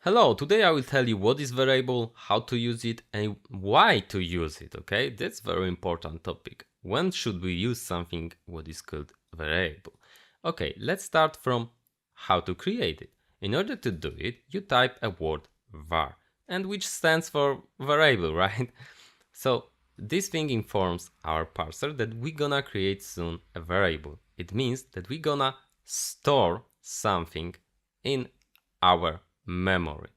Hello, today I will tell you what is variable, how to use it, and why to use it, okay? That's very important topic. When should we use something what is called variable? Okay, let's start from how to create it. In order to do it, you type a word var, and which stands for variable, right? So this thing informs our parser that we're gonna create soon a variable. It means that we're gonna store something in our memory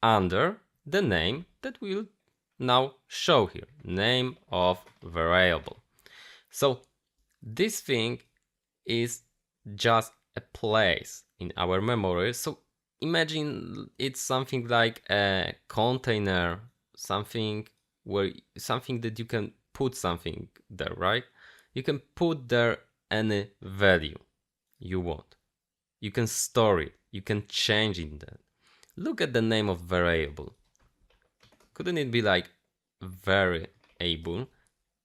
under the name that we'll now show here, name of variable. So this thing is just a place in our memory. So imagine it's something like a container, something that you can put something there, right? You can put there any value you want. You can store it, you can change it there. Look at the name of variable. Couldn't it be like variable?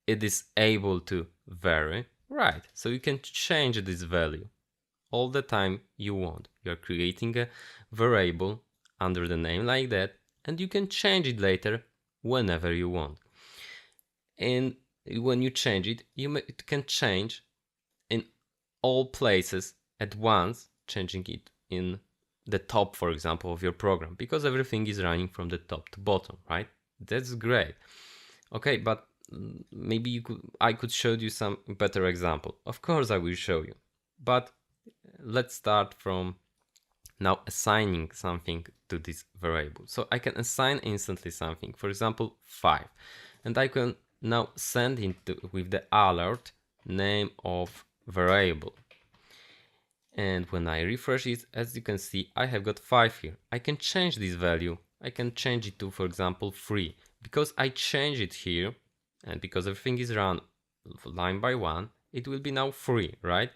It is able to vary, right? So you can change this value all the time you want. You're creating a variable under the name like that, and you can change it later whenever you want. And when you change it, it can change in all places at once, changing it in the top, for example, of your program, because everything is running from the top to bottom, right? That's great. Okay, but maybe I could show you some better example. Of course I will show you, but let's start from now assigning something to this variable. So I can assign instantly something, for example 5, and I can now send it with the alert name of variable. And when I refresh it, as you can see, I have got 5 here. I can change this value. I can change it to, for example, 3. Because I change it here, and because everything is run line by one, it will be now 3, right?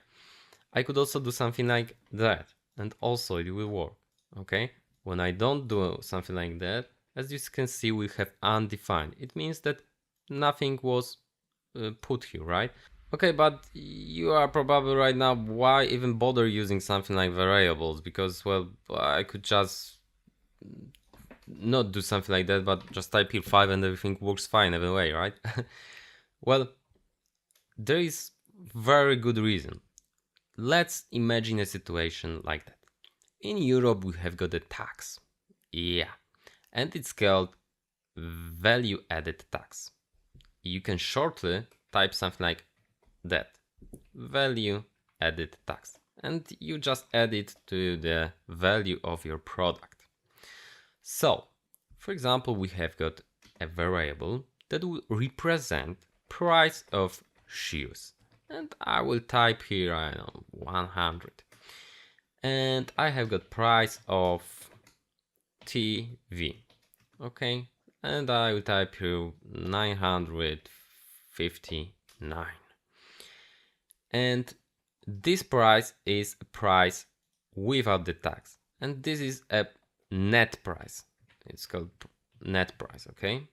I could also do something like that, and also it will work, okay? When I don't do something like that, as you can see, we have undefined. It means that nothing was put here, right? Okay, but you are probably right now, why even bother using something like variables? Because, well, I could just not do something like that, but just type here 5 and everything works fine anyway, right? Well, there is very good reason. Let's imagine a situation like that. In Europe, we have got a tax. Yeah, and it's called value added tax. You can shortly type something like that, value added tax, and you just add it to the value of your product. So for example, we have got a variable that will represent price of shoes, and I will type here, I don't know, 100, and I have got price of TV, okay, and I will type here 959. And this price is a price without the tax, and this is a net price. It's called net price, okay?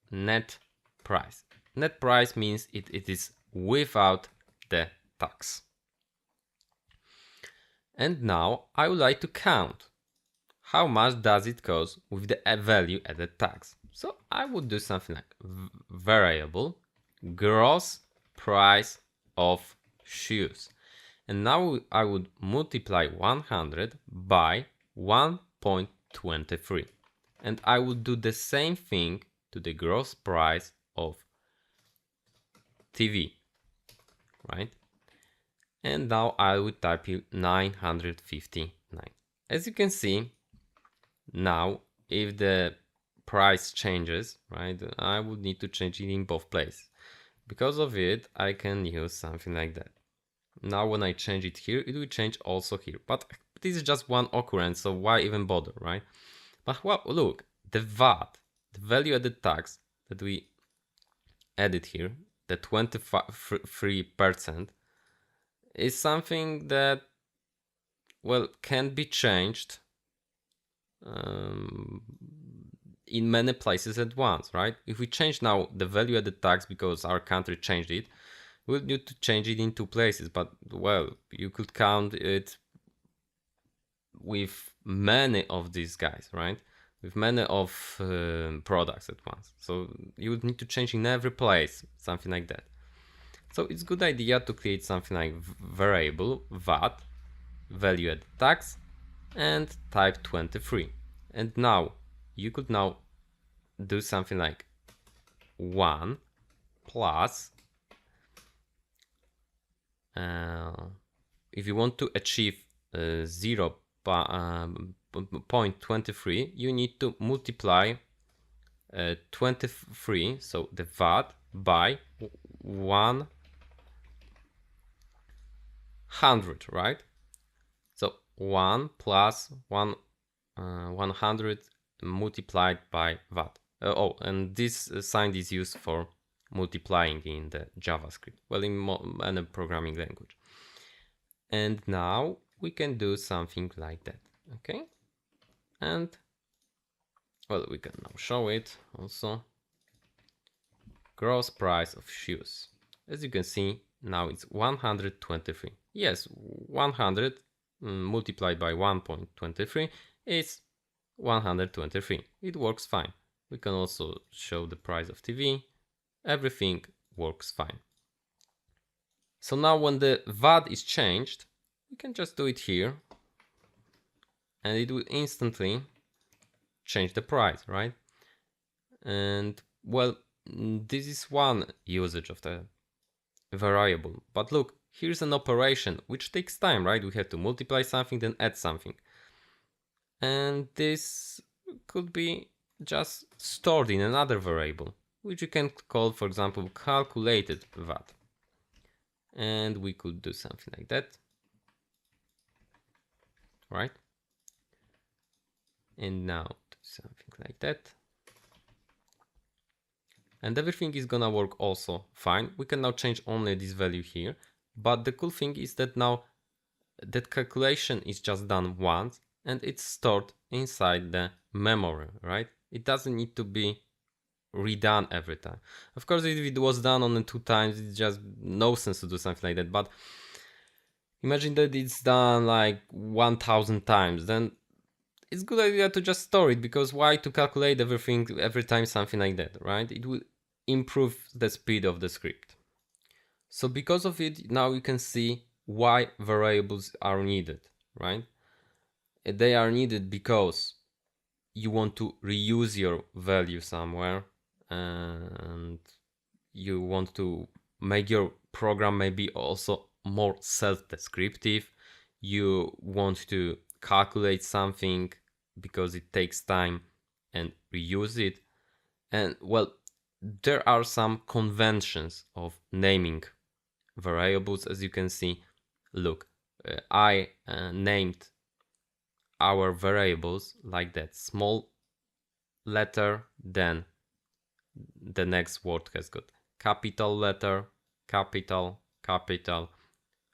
Net price. Net price means it is without the tax. And now I would like to count how much does it cost with the value added tax. So I would do something like variable gross price of shoes. And now I would multiply 100 by 1.23. And I would do the same thing to the gross price of TV, right? And now I would type here 959. As you can see, now if the price changes, right, I would need to change it in both places. Because of it, I can use something like that. Now when I change it here, it will change also here. But this is just one occurrence, so why even bother, right? But well, look, the VAT, the value added tax that we added here, the 23%, is something that, well, can be changed in many places at once, right? If we change now the value added tax because our country changed it, we'll need to change it in 2 places, but well, you could count it with many of these guys, right? With many of products at once. So you would need to change in every place, something like that. So it's a good idea to create something like variable VAT, value added tax, and type 23. And now you could now do something like 1 plus if you want to achieve 0.23, you need to multiply 23, so the VAT, by 100, right? So 1 plus 100 multiplied by VAT. And this sign is used for multiplying in the JavaScript, well, in any programming language. And now we can do something like that, okay? And well, we can now show it also. Gross price of shoes. As you can see, now it's 123. Yes, 100 multiplied by 1.23 is 123. It works fine. We can also show the price of TV. Everything works fine. So now when the VAT is changed, we can just do it here and it will instantly change the price, right? And well, this is one usage of the variable. But look, here's an operation which takes time, right? We have to multiply something, then add something. And this could be just stored in another variable, which you can call, for example, calculated VAT. And we could do something like that, right? And now do something like that. And everything is gonna work also fine. We can now change only this value here. But the cool thing is that now that calculation is just done once and it's stored inside the memory, right? It doesn't need to be redone every time. Of course, if it was done only 2 times, it's just no sense to do something like that. But imagine that it's done like 1000 times, then it's a good idea to just store it, because why to calculate everything every time, something like that, right? It will improve the speed of the script. So because of it, now you can see why variables are needed, right? They are needed because you want to reuse your value somewhere, and you want to make your program maybe also more self-descriptive. You want to calculate something because it takes time and reuse it. And well, there are some conventions of naming variables. As you can see, look, I named our variables like that: small letter, then the next word has got capital letter, capital, capital.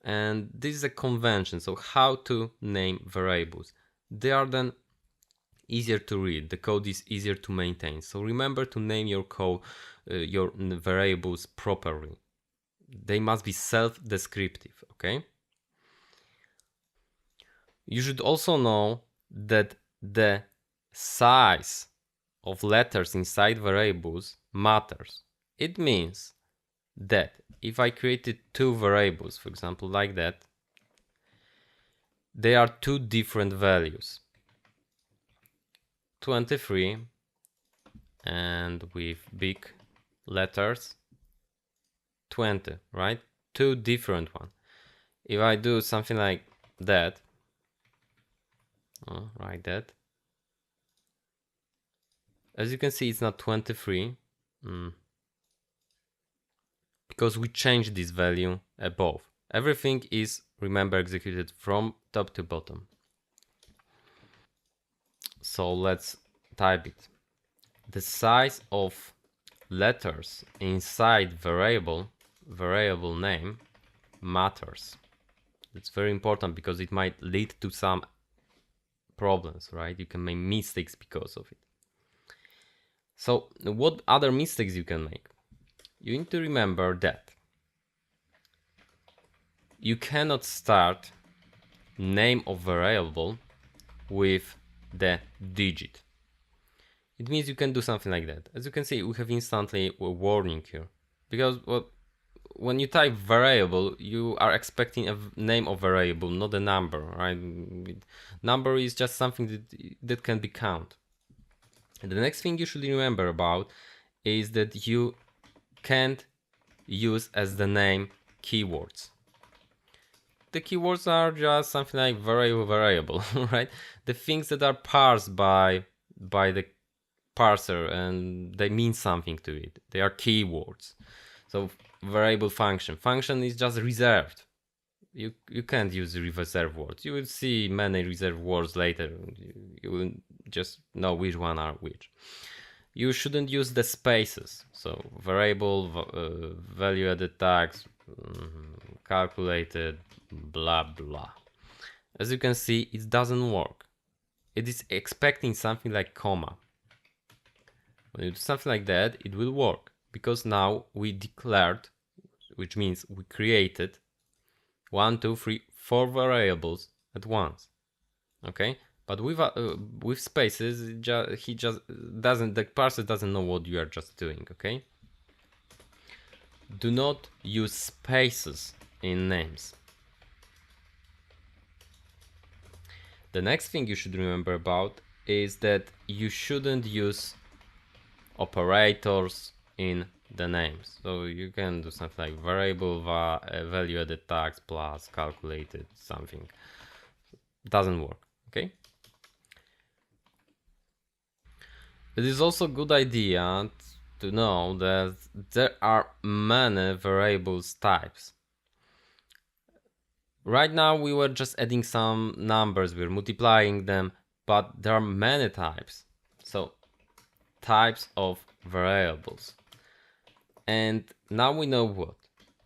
And this is a convention. So how to name variables. They are then easier to read. The code is easier to maintain. So remember to name your code, your variables properly. They must be self-descriptive, okay? You should also know that the size of letters inside variables matters. It means that if I created 2 variables, for example, like that, they are 2 different values. 23 and with big letters 20, right? 2 different ones. If I do something like that, like that, as you can see, it's not 23 because we changed this value above. Everything is, remember, executed from top to bottom. So let's type it. The size of letters inside variable name matters. It's very important because it might lead to some problems, right? You can make mistakes because of it. So what other mistakes you can make? You need to remember that you cannot start name of variable with the digit. It means you can do something like that. As you can see, we have instantly a warning here, because when you type variable, you are expecting a name of variable, not a number, right? Number is just something that can be counted. And the next thing you should remember about is that you can't use as the name keywords. The keywords are just something like variable, right? The things that are parsed by the parser and they mean something to it. They are keywords. So variable function is just reserved. You can't use reserved words. You will see many reserved words later. You will just know which one are which. You shouldn't use the spaces. So variable, value added tags, calculated, blah blah. As you can see, it doesn't work. It is expecting something like comma. When you do something like that, it will work, because now we declared, which means we created 1, 2, 3, 4 variables at once. Okay, but with spaces, he just doesn't, the parser doesn't know what you are just doing. Okay, do not use spaces in names. The next thing you should remember about is that you shouldn't use operators in the names. So you can do something like variable value added tags plus calculated something. Doesn't work. Okay. It is also a good idea to know that there are many variables types. Right now we were just adding some numbers, we're multiplying them, but there are many types. So types of variables. And now we know what?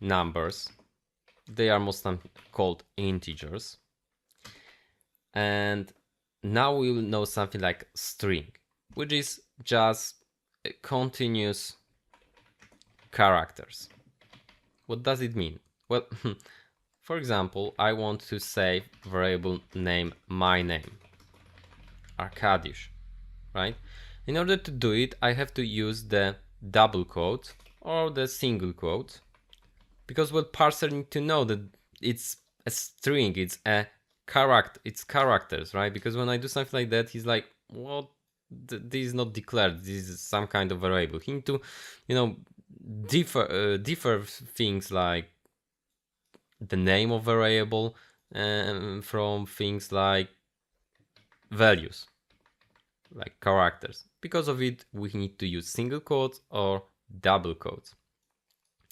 Numbers. They are most called integers. And now we will know something like string, which is just continuous characters. What does it mean? Well, for example, I want to save variable name my name, Arkadiusz, right? In order to do it, I have to use the double quote or the single quote, because parser need to know that it's a string, it's a character, it's characters, right? Because when I do something like that, he's like, well, this is not declared, this is some kind of variable. He need to, differ things like the name of variable from things like values, like characters. Because of it, we need to use single quotes or double quotes.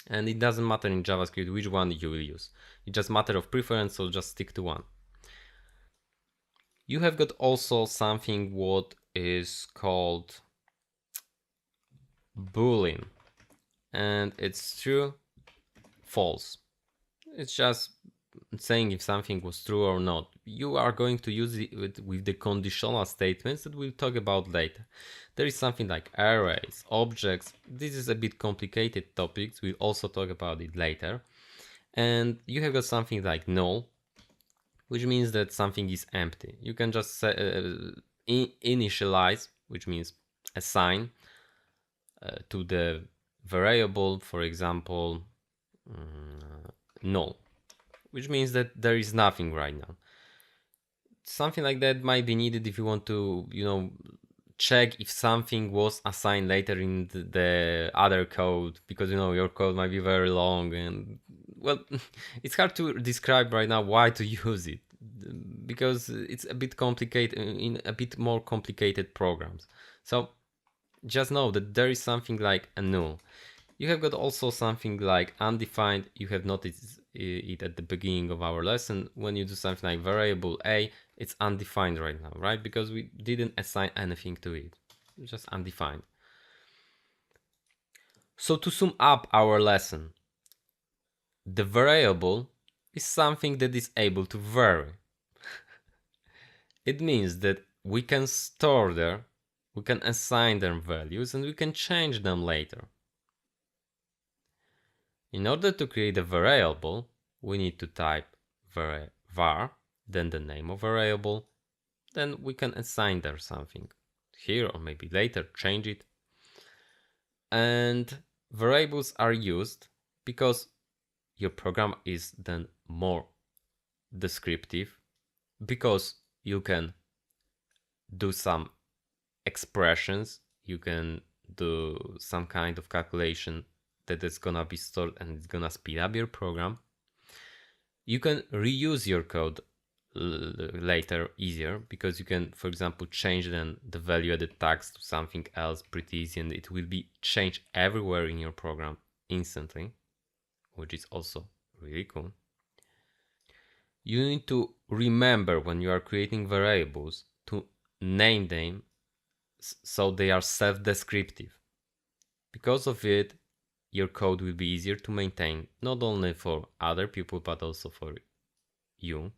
And it doesn't matter in JavaScript which one you will use. It's just a matter of preference, so just stick to one. You have got also something what is called Boolean, and it's true, false. It's just saying if something was true or not. You are going to use it with the conditional statements that we'll talk about later. There is something like arrays, objects. This is a bit complicated topics. We'll also talk about it later. And you have got something like null, which means that something is empty. You can just say, initialize, which means assign to the variable, for example, null, which means that there is nothing right now. Something like that might be needed if you want to, check if something was assigned later in the other code, because your code might be very long, and well, it's hard to describe right now why to use it, because it's a bit complicated in a bit more complicated programs. So just know that there is something like a null. You have got also something like undefined. You have noticed it at the beginning of our lesson. When you do something like variable a, it's undefined right now, right? Because we didn't assign anything to it, it's just undefined. So to sum up our lesson, the variable is something that is able to vary. It means that we can store there, we can assign them values, and we can change them later. In order to create a variable, we need to type var, then the name of variable, then we can assign there something here, or maybe later change it. And variables are used because your program is then more descriptive, because you can do some expressions, you can do some kind of calculation that is gonna be stored and it's gonna speed up your program. You can reuse your code later easier, because you can, for example, change then the value added tags to something else pretty easy, and it will be changed everywhere in your program instantly, which is also really cool. You need to remember when you are creating variables to name them so they are self-descriptive. Because of it, your code will be easier to maintain, not only for other people but also for you.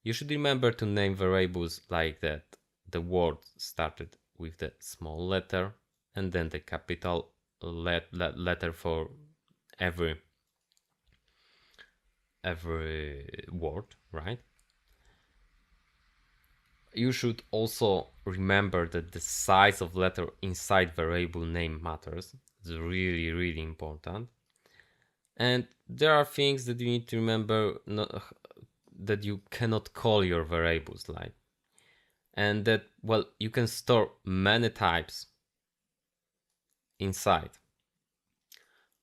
You should remember to name variables like that the word started with the small letter and then the capital letter for every word, right? You should also remember that the size of letter inside variable name matters. It's really, really important. And there are things that you need to remember, that you cannot call your variables like. And that, well, you can store many types inside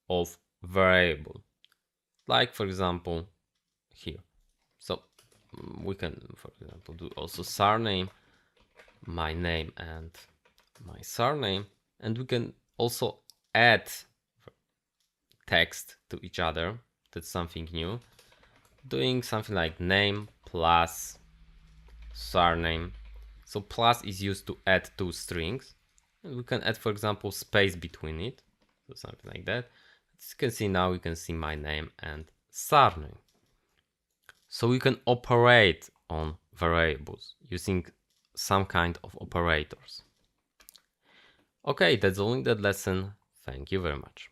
of variable. Like, for example, here. So we can, for example, do also surname, my name and my surname, and we can also add text to each other. That's something new. Doing something like name plus surname. So plus is used to add two strings, and we can add, for example, space between it, so something like that. As you can see now, we can see my name and surname. So we can operate on variables using some kind of operators. Okay, that's all in that lesson. Thank you very much.